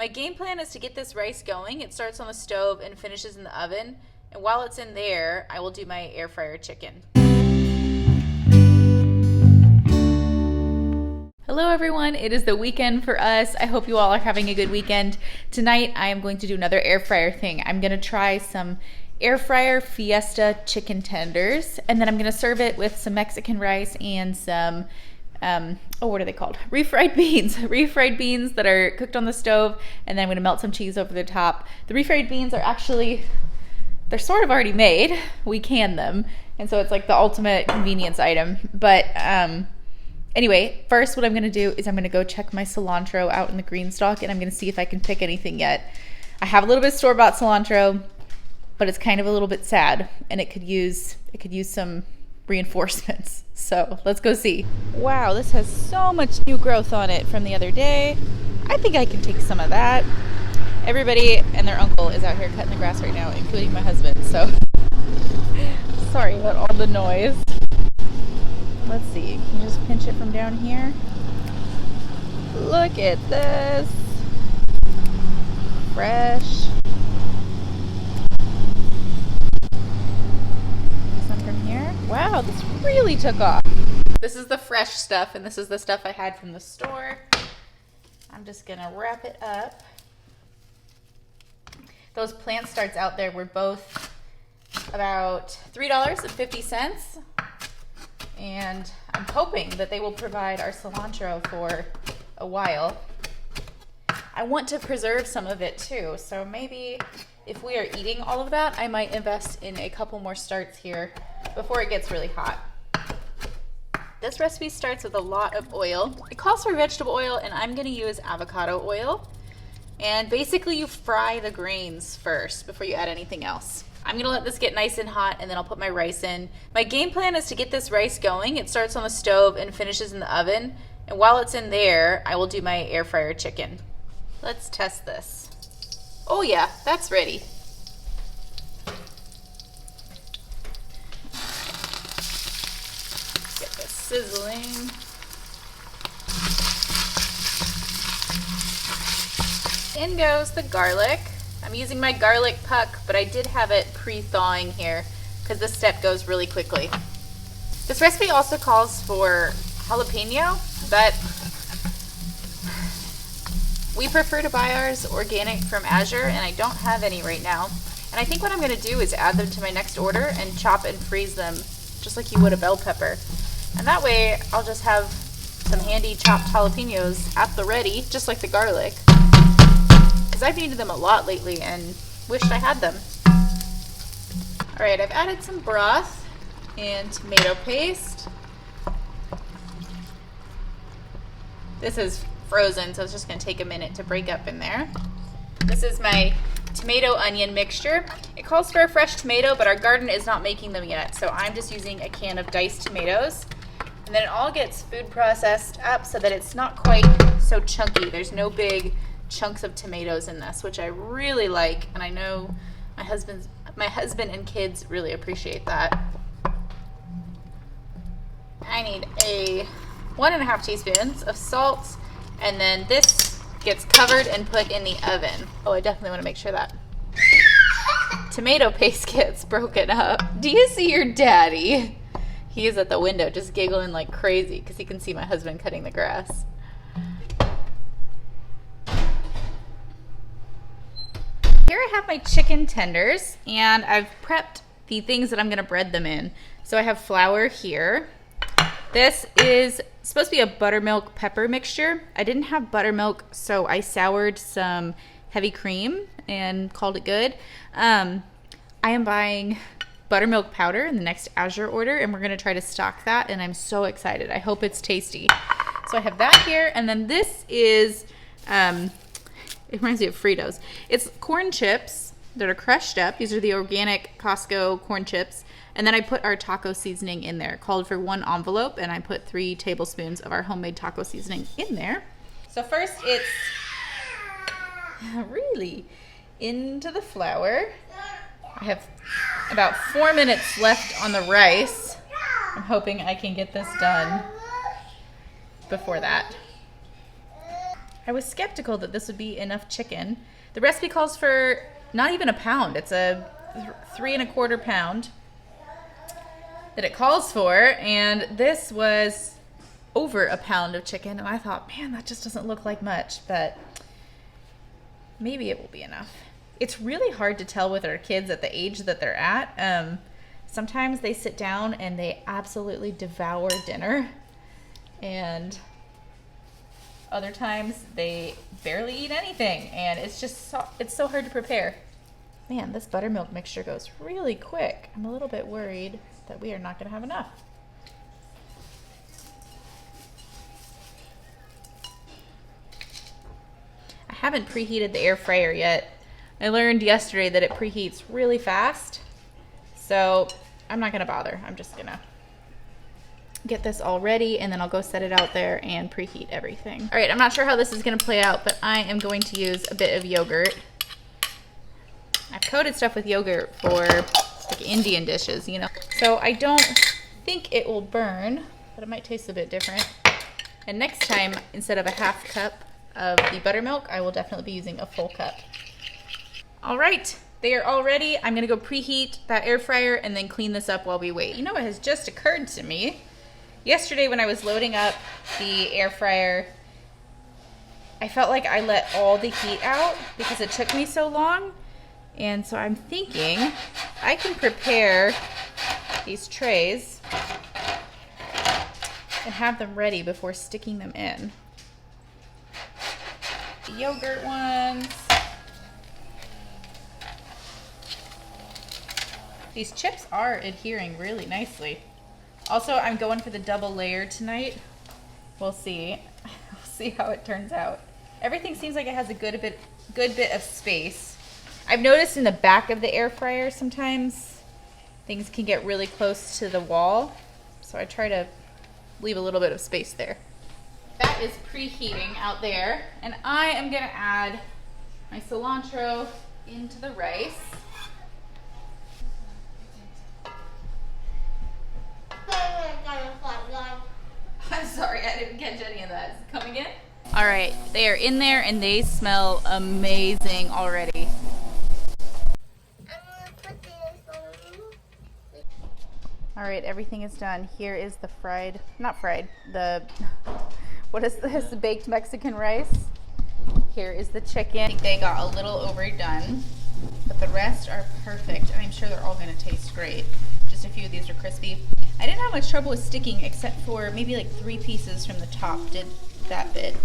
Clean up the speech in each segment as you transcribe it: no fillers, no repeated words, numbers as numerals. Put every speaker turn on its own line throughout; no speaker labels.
My game plan is to get this rice going. It starts on the stove and finishes in the oven. And while it's in there, I will do my air fryer chicken. Hello everyone, it is the weekend for us. I hope you all are having a good weekend. Tonight I am going to do another air fryer thing. I'm gonna try some air fryer Fiesta chicken tenders, and then I'm gonna serve it with some Mexican rice and some, what are they called? Refried beans. Refried beans that are cooked on the stove, and then I'm gonna melt some cheese over the top. The refried beans are actually, they're sort of already made. We can them, and so it's like the ultimate convenience item. But anyway, first what I'm gonna do is I'm gonna go check my cilantro out in the green stalk, and I'm gonna see if I can pick anything yet. I have a little bit of store-bought cilantro, but it's kind of a little bit sad, and it could use some reinforcements. So let's go see. Wow, this has so much new growth on it from the other day. I think I can take some of that. Everybody and their uncle is out here cutting the grass right now, including my husband, so sorry about all the noise. Let's see, can you just pinch it from down here? Look at this. Fresh. Some from here. Wow, this really took off. This is the fresh stuff, and this is the stuff I had from the store. I'm just gonna wrap it up. Those plant starts out there were both about $3.50. And I'm hoping that they will provide our cilantro for a while. I want to preserve some of it too, so maybe if we are eating all of that, I might invest in a couple more starts here before it gets really hot. This recipe starts with a lot of oil. It calls for vegetable oil, and I'm gonna use avocado oil. And basically you fry the grains first before you add anything else. I'm gonna let this get nice and hot, and then I'll put my rice in. My game plan is to get this rice going. It starts on the stove and finishes in the oven. And while it's in there, I will do my air fryer chicken. Let's test this. Oh yeah, that's ready. Get this sizzling. In goes the garlic. I'm using my garlic puck, but I did have it pre-thawing here because this step goes really quickly. This recipe also calls for jalapeno, but we prefer to buy ours organic from Azure, and I don't have any right now. And I think what I'm gonna do is add them to my next order and chop and freeze them just like you would a bell pepper. And that way I'll just have some handy chopped jalapenos at the ready, just like the garlic. Because I've needed them a lot lately and wished I had them. All right, I've added some broth and tomato paste. This is frozen, so it's just gonna take a minute to break up in there. This is my tomato onion mixture. It calls for a fresh tomato, but our garden is not making them yet, so I'm just using a can of diced tomatoes. And then it all gets food processed up so that it's not quite so chunky. There's no big chunks of tomatoes in this, which I really like, and I know my husband and kids really appreciate that. I need 1.5 teaspoons of salt, and then this gets covered and put in the oven. Oh, I definitely want to make sure that tomato paste gets broken up. Do you see your daddy? He is at the window just giggling like crazy because he can see my husband cutting the grass. Here I have my chicken tenders, and I've prepped the things that I'm gonna bread them in. So I have flour here. This is supposed to be a buttermilk pepper mixture. I didn't have buttermilk, so I soured some heavy cream and called it good. I am buying buttermilk powder in the next Azure order, and we're gonna try to stock that, and I'm so excited. I hope it's tasty. So I have that here, and then this is, it reminds me of Fritos. It's corn chips that are crushed up. These are the organic Costco corn chips. And then I put our taco seasoning in there. It called for 1 envelope, and I put 3 tablespoons of our homemade taco seasoning in there. So first it's really into the flour. I have about 4 minutes left on the rice. I'm hoping I can get this done before that. I was skeptical that this would be enough chicken. The recipe calls for not even a pound. It's a 3 1/4 pound that it calls for, and this was over a pound of chicken, and I thought, man, that just doesn't look like much, but maybe it will be enough. It's really hard to tell with our kids at the age that they're at. Sometimes they sit down and they absolutely devour dinner, and other times they barely eat anything, and it's so hard to prepare. Man, this buttermilk mixture goes really quick. I'm a little bit worried that we are not going to have enough. I haven't preheated the air fryer yet. I learned yesterday that it preheats really fast, so I'm not going to bother. I'm just going to get this all ready, and then I'll go set it out there and preheat everything. All right, I'm not sure how this is going to play out, but I am going to use a bit of yogurt. I've coated stuff with yogurt for like Indian dishes, you know. So I don't think it will burn, but it might taste a bit different. And next time, instead of a half cup of the buttermilk, I will definitely be using a full cup. All right, they are all ready. I'm gonna go preheat that air fryer and then clean this up while we wait. You know what has just occurred to me? Yesterday when I was loading up the air fryer, I felt like I let all the heat out because it took me so long. And so I'm thinking I can prepare these trays and have them ready before sticking them in. The yogurt ones. These chips are adhering really nicely. Also, I'm going for the double layer tonight. We'll see. We'll see how it turns out. Everything seems like it has a good bit of space. I've noticed in the back of the air fryer sometimes things can get really close to the wall, so I try to leave a little bit of space there. That is preheating out there, and I am gonna add my cilantro into the rice. I'm sorry, I didn't catch any of that. Is it coming in? All right, they are in there and they smell amazing already. All right, everything is done. Here is the what is this? The baked Mexican rice. Here is the chicken. I think they got a little overdone, but the rest are perfect, and I'm sure they're all gonna taste great. Just a few of these are crispy. I didn't have much trouble with sticking except for maybe like 3 pieces from the top did that bit.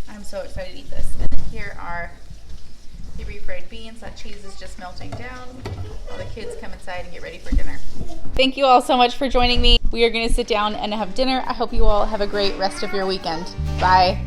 I'm so excited to eat this. And then here are the refried beans. That cheese is just melting down while the kids come inside and get ready for dinner. Thank you all so much for joining me. We are going to sit down and have dinner. I hope you all have a great rest of your weekend. Bye.